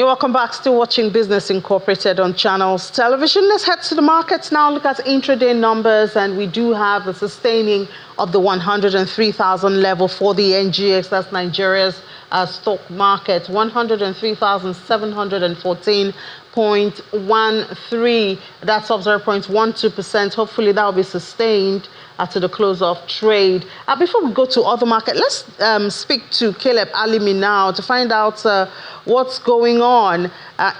You're welcome back. Still watching Business Incorporated on Channels Television. Let's head to the markets now. Look at intraday numbers, and we do have a sustaining of the 103,000 level for the NGX. That's Nigeria's stock market. 103,714.13. That's up 0.12%. Hopefully that will be sustained to the close of trade. Before we go to other market, let's speak to Caleb Alimi now to find out what's going on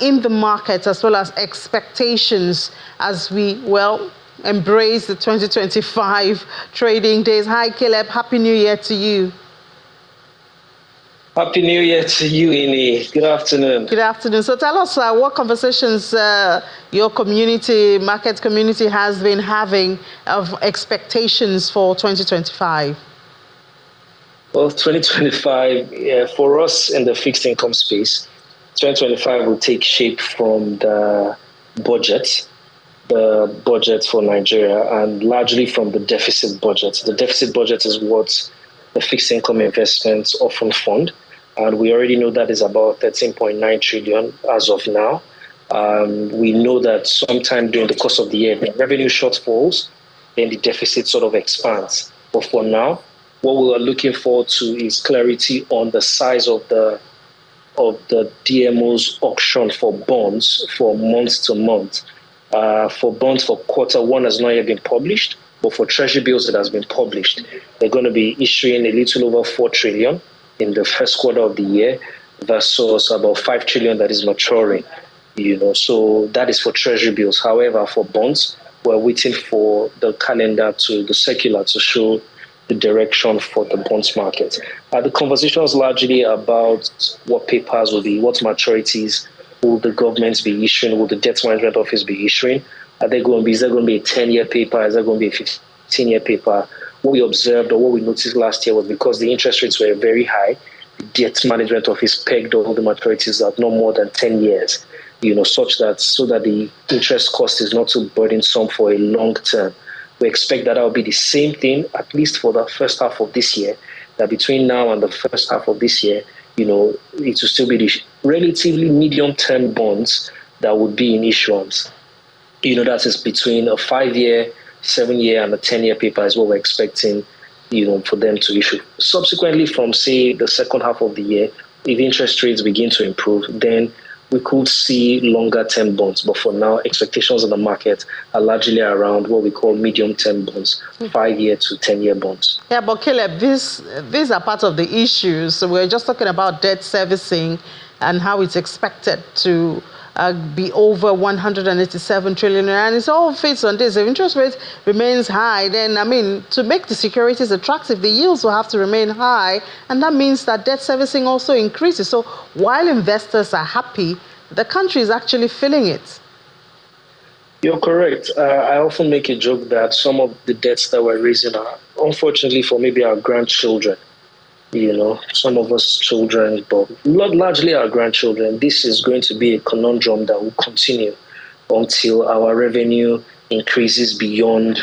in the market, as well as expectations as we, embrace the 2025 trading days. Hi, Caleb. Happy New Year to you. Happy New Year to you, Ini. Good afternoon. Good afternoon. So tell us what conversations your market community has been having of expectations for 2025. Well, 2025, for us in the fixed income space, 2025 will take shape from the budget for Nigeria, and largely from the deficit budget. The deficit budget is what the fixed income investments often fund. And we already know that is about 13.9 trillion as of now. We know that sometime during the course of the year, the revenue shortfalls, then the deficit sort of expands. But for now, what we are looking forward to is clarity on the size of the DMO's auction for bonds for month to month. For bonds for quarter one has not yet been published, but for treasury bills it has been published. They're going to be issuing a little over 4 trillion in the first quarter of the year versus about 5 trillion that is maturing. So that is for treasury bills. However, for bonds, we're waiting for the circular to show the direction for the bonds market. The conversation is largely about what papers will be, what maturities will the government be issuing, will the debt management office be issuing? Is there going to be a 10-year paper? Is there going to be a 15-year paper? What we observed or what we noticed last year was because the interest rates were very high, the debt management office pegged all the maturities at no more than 10 years, so that the interest cost is not too burdensome for a long term. We expect that will be the same thing, at least for the first half of this year, that between now and the first half of this year, it will still be the relatively medium-term bonds that would be in issuance. That is between a 5-year, 7-year, and a 10-year paper is what we're expecting, for them to issue. Subsequently, from, say, the second half of the year, if interest rates begin to improve, then we could see longer-term bonds. But for now, expectations on the market are largely around what we call medium-term bonds, 5-year to 10-year bonds. Yeah, but Caleb, these are part of the issues. So we're just talking about debt servicing and how it's expected to be over 187 trillion, and it all fits on this. If interest rate remains high, then, to make the securities attractive, the yields will have to remain high, and that means that debt servicing also increases. So while investors are happy, the country is actually feeling it. You're correct. I often make a joke that some of the debts that we're raising are, unfortunately, for maybe our grandchildren. Some of us children, but largely our grandchildren. This is going to be a conundrum that will continue until our revenue increases beyond,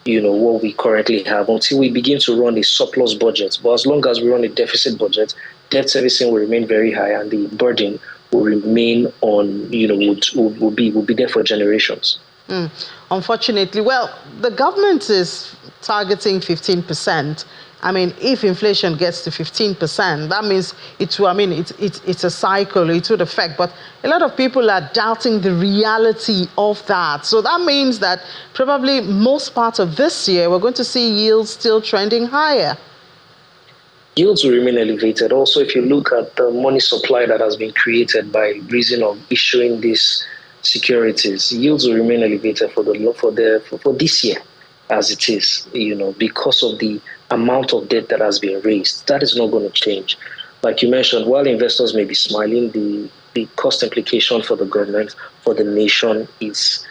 what we currently have, until we begin to run a surplus budget. But as long as we run a deficit budget, debt servicing will remain very high, and the burden will remain on, will be there for generations. Unfortunately, the government is targeting 15%. If inflation gets to 15%, that means it's a cycle, it would affect. But a lot of people are doubting the reality of that. So that means that probably most parts of this year, we're going to see yields still trending higher. Yields will remain elevated. Also, if you look at the money supply that has been created by reason of issuing these securities, yields will remain elevated for this year as it is, because of the amount of debt that has been raised. That is not going to change. Like you mentioned, while investors may be smiling, the cost implication for the government, for the nation is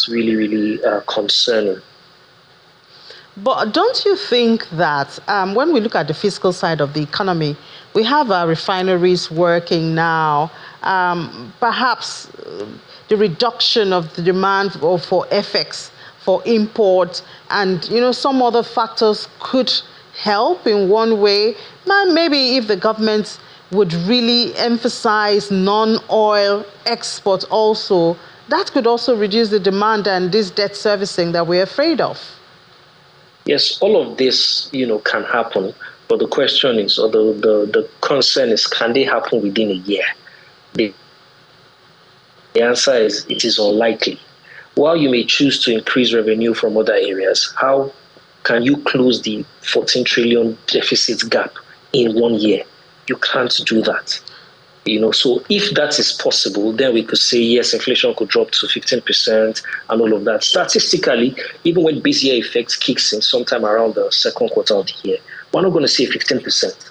really, really concerning. But don't you think that when we look at the fiscal side of the economy, we have our refineries working now, perhaps the reduction of the demand for FX, for import, and some other factors could help in one way. Maybe if the government would really emphasize non-oil export also, that could also reduce the demand and this debt servicing that we're afraid of. Yes, all of this, can happen. But the question is, or the concern is, can they happen within a year? The answer is, it is unlikely. While you may choose to increase revenue from other areas, how can you close the 14 trillion deficit gap in 1 year? You can't do that. So if that is possible, then we could say, yes, inflation could drop to 15% and all of that. Statistically, even when base year effect kicks in sometime around the second quarter of the year, we're not going to see 15%.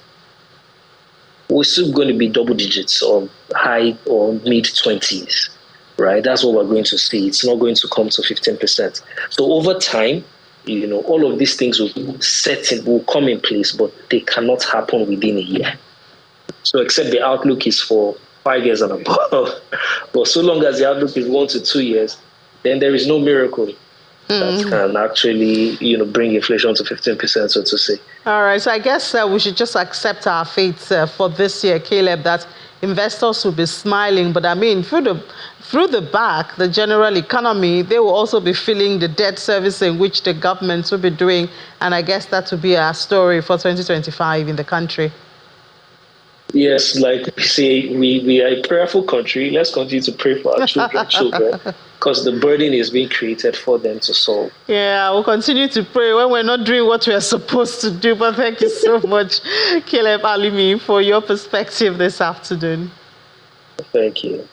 We're still going to be double digits or high or mid 20s, right? That's what we're going to see. It's not going to come to 15%. So over time, all of these things will come in place, but they cannot happen within a year. So except the outlook is for 5 years and above. But so long as the outlook is 1 to 2 years, then there is no miracle that can actually, bring inflation to 15%, so to say. All right. So I guess we should just accept our fate for this year, Caleb, that investors will be smiling. But I mean, through the back, the general economy, they will also be feeling the debt servicing, which the government will be doing. And I guess that will be our story for 2025 in the country. Yes, like we say, we are a prayerful country. Let's continue to pray for our children, because the burden is being created for them to solve. Yeah, we'll continue to pray when we're not doing what we are supposed to do. But thank you so much, Caleb Alimi, for your perspective this afternoon. Thank you.